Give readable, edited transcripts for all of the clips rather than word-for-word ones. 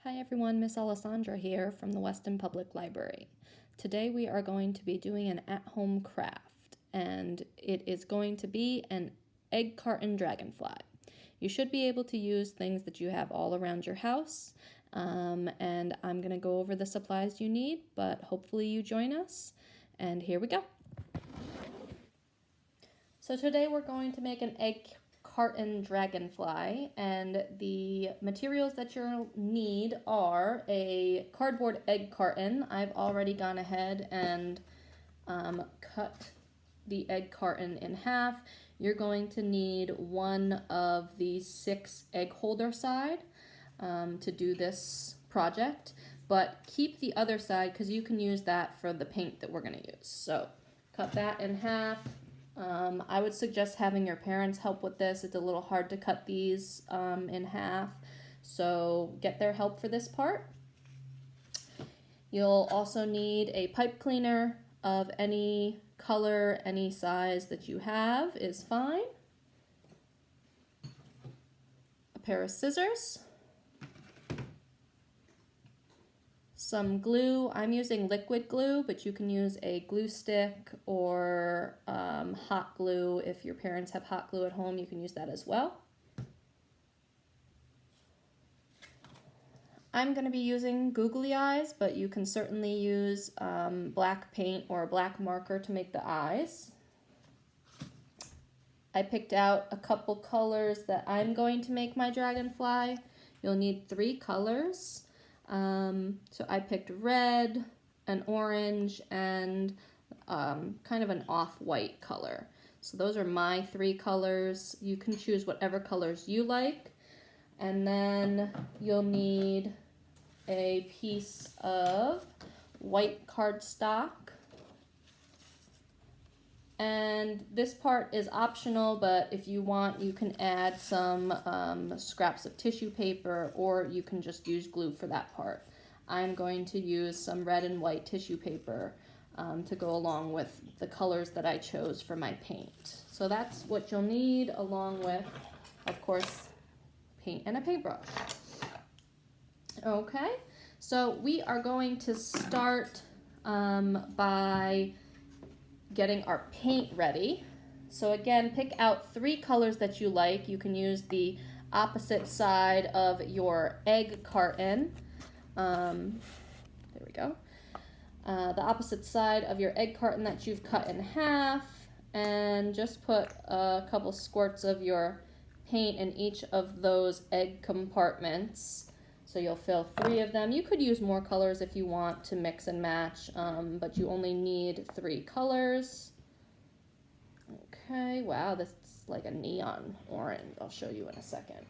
Hi everyone, Miss Alessandra here from the Weston Public Library. Today we are going to be doing an at-home craft, and it is going to be an egg carton dragonfly. You should be able to use things that you have all around your house, and I'm going to go over the supplies you need, but hopefully you join us, and here we go. So today we're going to make an egg carton dragonfly, and the materials that you'll need are a cardboard egg carton. I've already gone ahead and cut the egg carton in half. You're going to need one of the 6 egg holder side to do this project, but keep the other side because you can use that for the paint that we're going to use. So cut that in half. I would suggest having your parents help with this. It's a little hard to cut these in half, so get their help for this part. You'll also need a pipe cleaner of any color, any size that you have is fine. A pair of scissors. Some glue. I'm using liquid glue, but you can use a glue stick or hot glue. If your parents have hot glue at home, you can use that as well. I'm going to be using googly eyes, but you can certainly use black paint or a black marker to make the eyes. I picked out a couple colors that I'm going to make my dragonfly. You'll need 3 colors. So I picked red, an orange, and kind of an off-white color. So those are my 3 colors. You can choose whatever colors you like. And then you'll need a piece of white cardstock. And this part is optional, but if you want, you can add some scraps of tissue paper, or you can just use glue for that part. I'm going to use some red and white tissue paper to go along with the colors that I chose for my paint. So that's what you'll need, along with, of course, paint and a paintbrush. Okay, so we are going to start by getting our paint ready. So again, pick out 3 colors that you like. You can use the opposite side of your egg carton. There we go. The opposite side of your egg carton that you've cut in half, and just put a couple squirts of your paint in each of those egg compartments. So you'll fill 3 of them. You could use more colors if you want to mix and match, but you only need 3 colors. Okay, wow, this is like a neon orange. I'll show you in a second.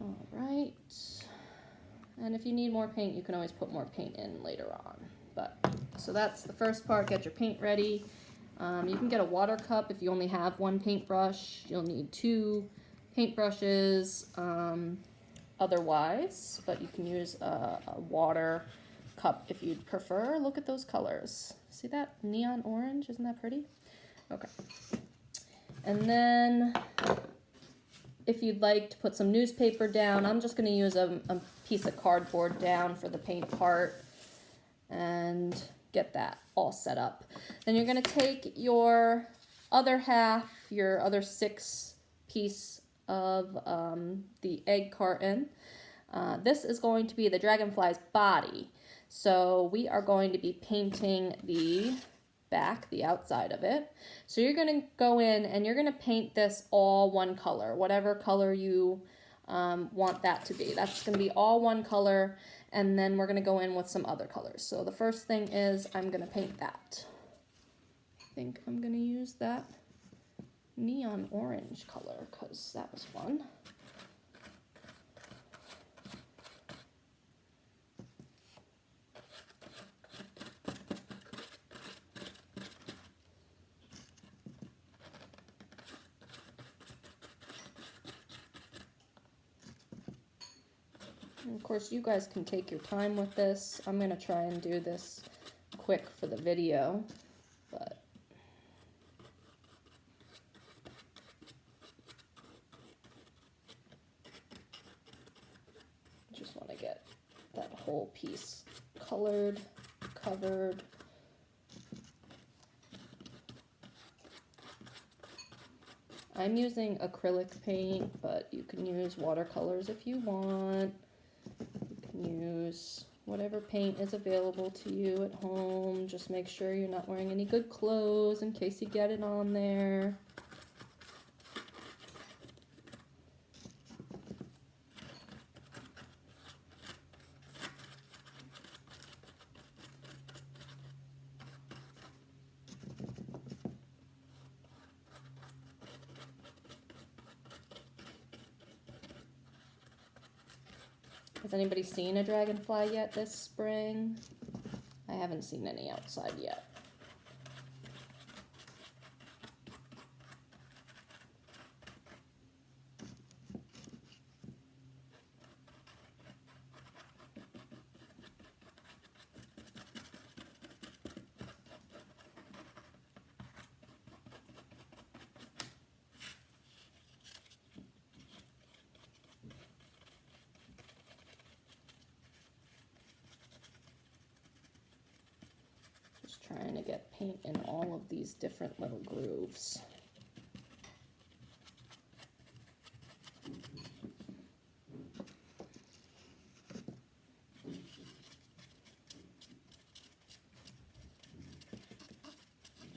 All right. And if you need more paint, you can always put more paint in later on. So that's the first part. Get your paint ready. You can get a water cup if you only have 1 paintbrush. You'll need 2 paintbrushes otherwise, but you can use a water cup if you'd prefer. Look at those colors. See that neon orange? Isn't that pretty? Okay. And then if you'd like to put some newspaper down, I'm just going to use a piece of cardboard down for the paint part and get that all set up. Then you're going to take your other half, your other 6 piece of the egg carton. This is going to be the dragonfly's body. So we are going to be painting the back, the outside of it. So you're going to go in and you're going to paint this all 1 color, whatever color you want that to be. That's going to be all 1 color, and then we're going to go in with some other colors. So the first thing is I'm going to paint that. I think I'm going to use that neon orange color because that was fun. And of course, you guys can take your time with this. I'm going to try and do this quick for the video, but whole piece colored, covered. I'm using acrylic paint, but you can use watercolors if you want. You can use whatever paint is available to you at home. Just make sure you're not wearing any good clothes in case you get it on there. Has anybody seen a dragonfly yet this spring? I haven't seen any outside yet. Trying to get paint in all of these different little grooves.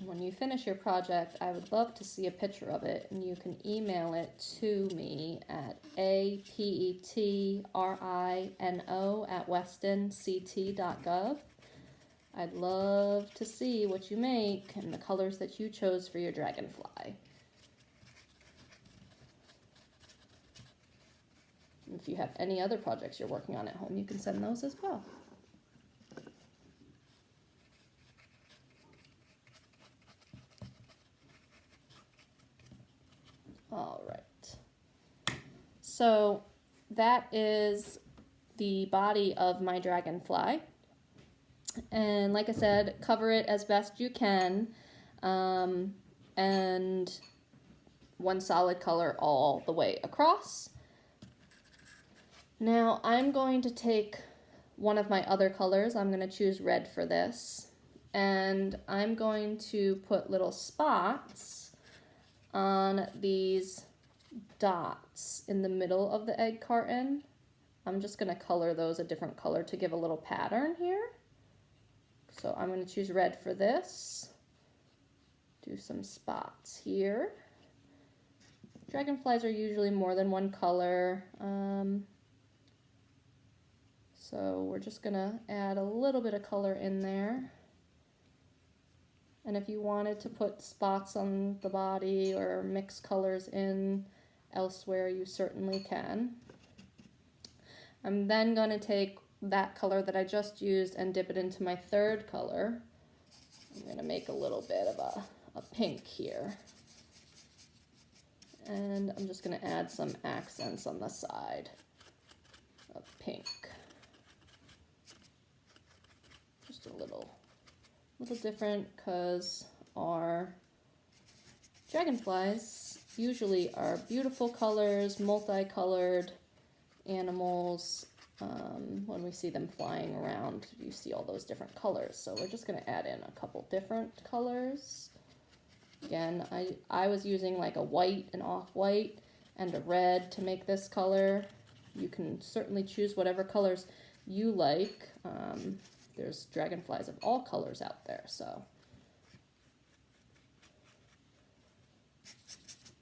When you finish your project, I would love to see a picture of it, and you can email it to me at apetrino@westonct.gov. I'd love to see what you make and the colors that you chose for your dragonfly. And if you have any other projects you're working on at home, you can send those as well. All right. So that is the body of my dragonfly. And like I said, cover it as best you can, and one solid color all the way across. Now I'm going to take one of my other colors. I'm going to choose red for this, and I'm going to put little spots on these dots in the middle of the egg carton. I'm just going to color those a different color to give a little pattern here. So I'm going to choose red for this. Do some spots here. Dragonflies are usually more than one color. So we're just going to add a little bit of color in there. And if you wanted to put spots on the body or mix colors in elsewhere, you certainly can. I'm then going to take that color that I just used and dip it into my third color. I'm going to make a little bit of a pink here. And I'm just going to add some accents on the side of pink. Just a little different, because our dragonflies usually are beautiful colors, multicolored animals. When we see them flying around, you see all those different colors. So we're just going to add in a couple different colors. Again, I was using like a white, an off-white, and a red to make this color. You can certainly choose whatever colors you like. There's dragonflies of all colors out there, so.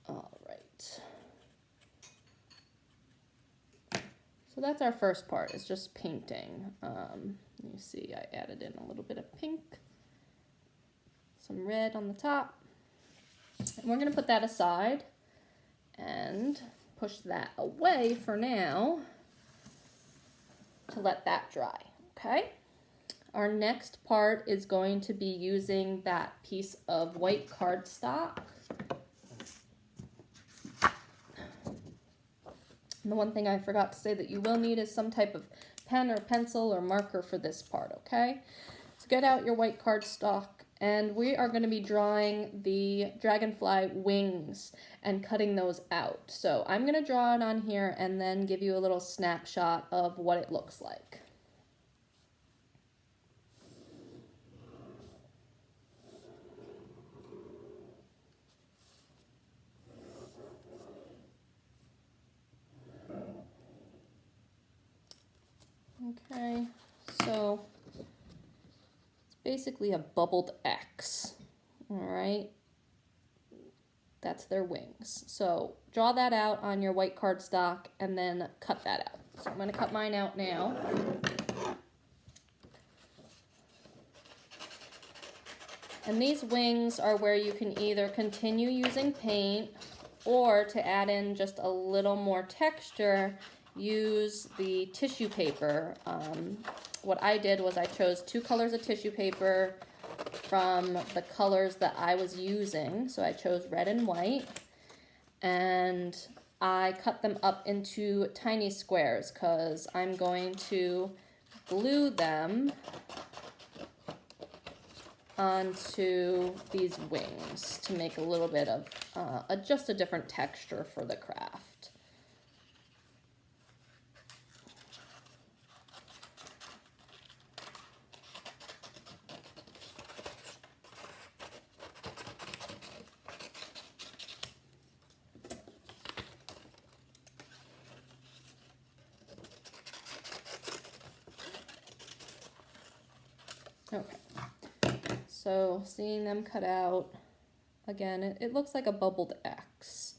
All right. So that's our first part, is just painting. You see I added in a little bit of pink, some red on the top. And we're going to put that aside and push that away for now to let that dry, okay? Our next part is going to be using that piece of white cardstock. And the one thing I forgot to say that you will need is some type of pen or pencil or marker for this part, okay? So get out your white cardstock, and we are going to be drawing the dragonfly wings and cutting those out. So I'm going to draw it on here and then give you a little snapshot of what it looks like. basically a bubbled X. All right. That's their wings. So draw that out on your white cardstock and then cut that out. So I'm going to cut mine out now. And these wings are where you can either continue using paint, or to add in just a little more texture, use the tissue paper. What I did was I chose 2 colors of tissue paper from the colors that I was using. So I chose red and white, and I cut them up into tiny squares because I'm going to glue them onto these wings to make a little bit of just a different texture for the craft. Okay. So seeing them cut out, again, it looks like a bubbled X.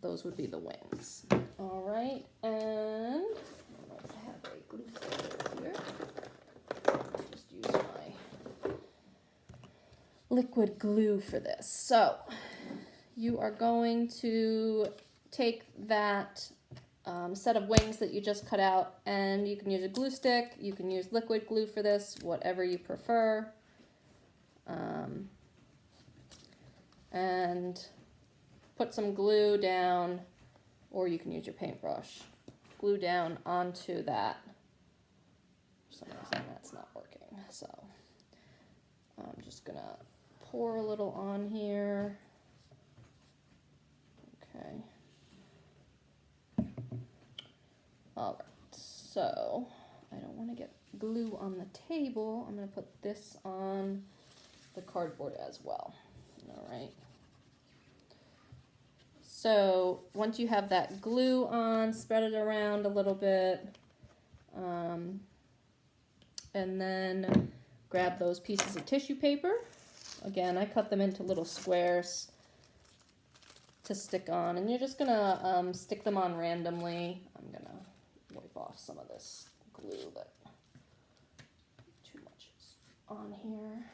Those would be the wings. All right, and I have a glue stick here. Just use my liquid glue for this. So you are going to take that set of wings that you just cut out, and you can use a glue stick, you can use liquid glue for this, whatever you prefer. And put some glue down, or you can use your paintbrush. Glue down onto that. For some reason that's not working, so I'm just gonna pour a little on here. Okay. All right, so I don't want to get glue on the table. I'm going to put this on the cardboard as well. All right. So once you have that glue on, spread it around a little bit, and then grab those pieces of tissue paper. Again, I cut them into little squares to stick on, and you're just gonna stick them on randomly. I'm gonna wipe off some of this glue that too much is on here.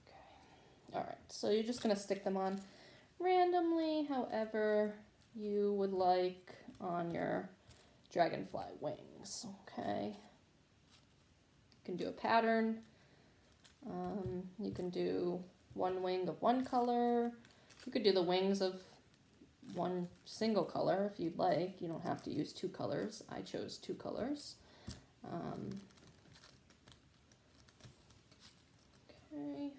Okay. All right, so you're just gonna stick them on randomly, however you would like on your dragonfly wings. Okay. You can do a pattern. You can do one wing of one color. You could do the wings of one single color if you'd like. You don't have to use 2 colors. I chose 2 colors. Okay.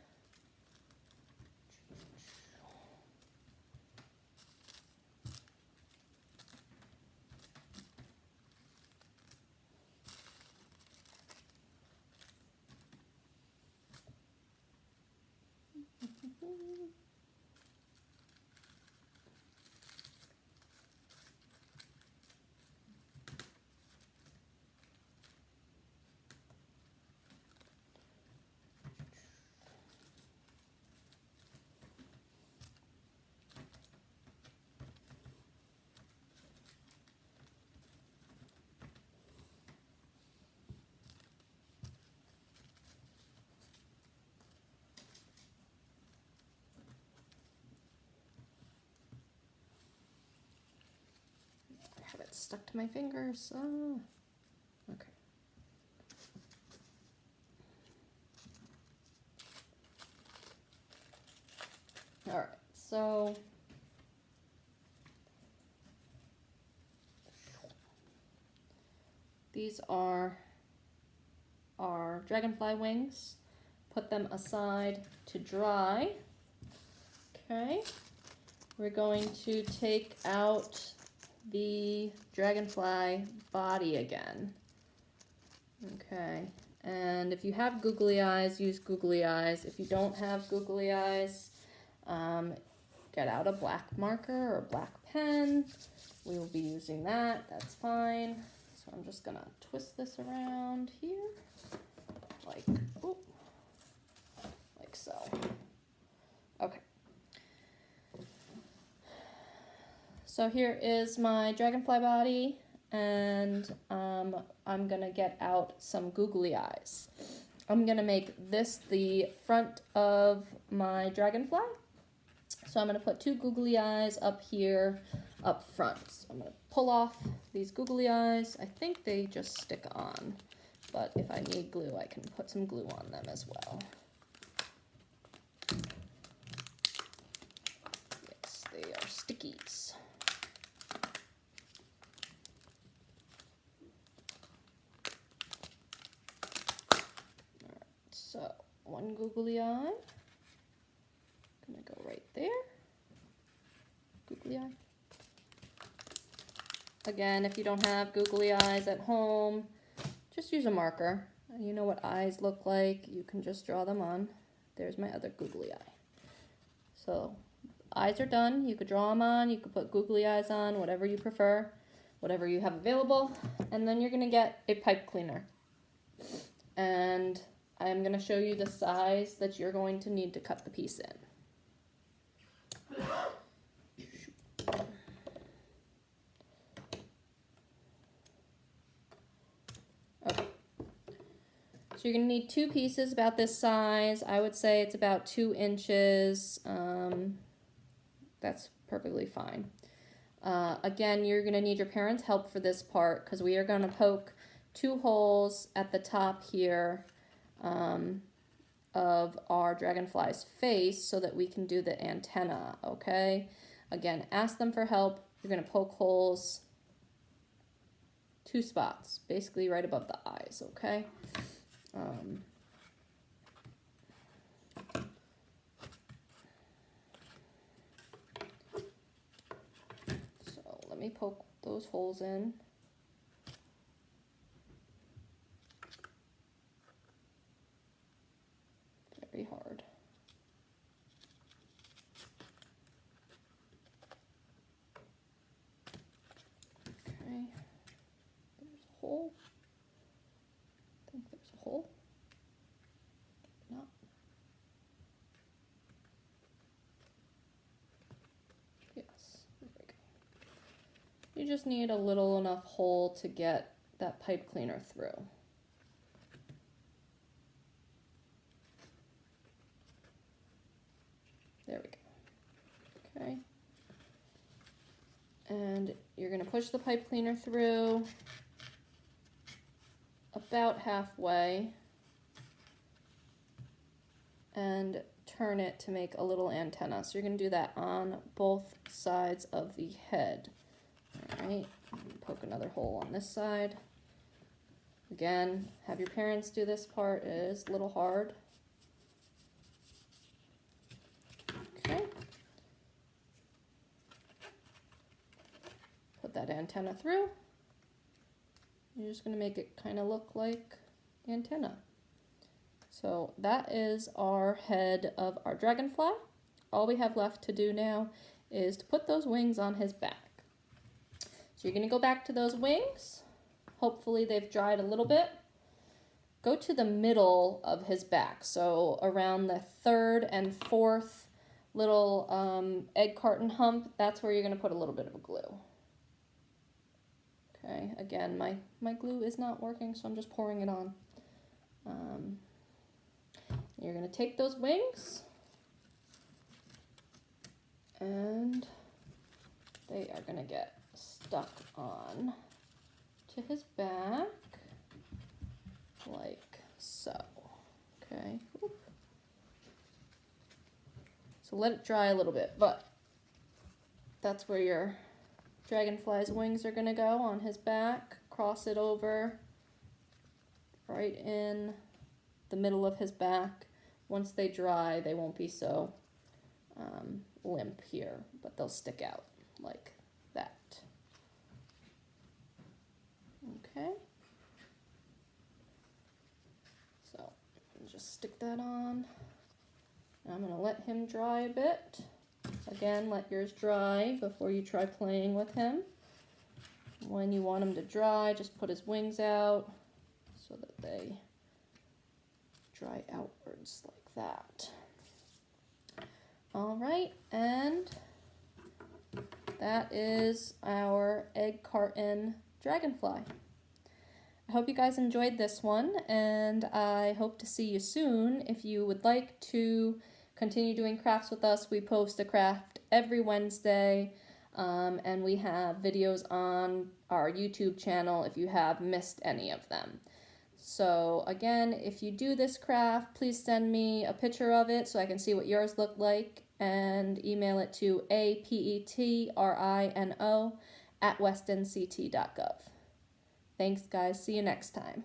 I have it stuck to my fingers. Oh. Okay. All right, so these are our dragonfly wings. Put them aside to dry. Okay, we're going to take out the dragonfly body again. Okay, and if you have googly eyes, use googly eyes. If you don't have googly eyes, get out a black marker or a black pen. We will be using that, that's fine. So I'm just gonna twist this around here. like, ooh, like so. Okay. So here is my dragonfly body, and I'm gonna get out some googly eyes. I'm gonna make this the front of my dragonfly. So I'm gonna put 2 googly eyes up here, up front. So I'm gonna pull off these googly eyes. I think they just stick on, but if I need glue, I can put some glue on them as well. Yes, they are stickies. So 1 googly eye, gonna go right there, googly eye. Again, if you don't have googly eyes at home, just use a marker. You know what eyes look like, you can just draw them on. There's my other googly eye. So eyes are done, you could draw them on, you could put googly eyes on, whatever you prefer, whatever you have available, and then you're gonna get a pipe cleaner. And I'm going to show you the size that you're going to need to cut the piece in. Okay. So you're going to need 2 pieces about this size. I would say it's about 2 inches. That's perfectly fine. Again, you're going to need your parents' help for this part because we are going to poke 2 holes at the top here of our dragonfly's face so that we can do the antenna, okay? Again, ask them for help. You're going to poke holes 2 spots, basically right above the eyes, okay? So let me poke those holes in. Hard. Okay, there's a hole. I think there's a hole. No. Yes, there we go. You just need a little enough hole to get that pipe cleaner through. There we go. Okay. And you're going to push the pipe cleaner through about halfway and turn it to make a little antenna. So you're going to do that on both sides of the head. All right. Poke another hole on this side. Again, have your parents do this part. It is a little hard. Okay. Put that antenna through. You're just going to make it kind of look like antenna. So that is our head of our dragonfly. All we have left to do now is to put those wings on his back. So you're going to go back to those wings. Hopefully they've dried a little bit. Go to the middle of his back, so around the 3rd and 4th little egg carton hump. That's where you're going to put a little bit of glue. Okay, again, my glue is not working, so I'm just pouring it on. You're going to take those wings, and they are going to get stuck on to his back, like so. Okay. So let it dry a little bit, but that's where your dragonfly's wings are going to go, on his back. Cross it over right in the middle of his back. Once they dry, they won't be so limp here, but they'll stick out like that. Okay. So just stick that on. I'm going to let him dry a bit. Again, let yours dry before you try playing with him. When you want him to dry, just put his wings out so that they dry outwards like that. All right, and that is our Egg Carton Dragonfly. I hope you guys enjoyed this one, and I hope to see you soon. If you would like to continue doing crafts with us, we post a craft every Wednesday, and we have videos on our YouTube channel if you have missed any of them. So again, if you do this craft, please send me a picture of it so I can see what yours look like, and email it to apetrino@westonct.gov. Thanks, guys. See you next time.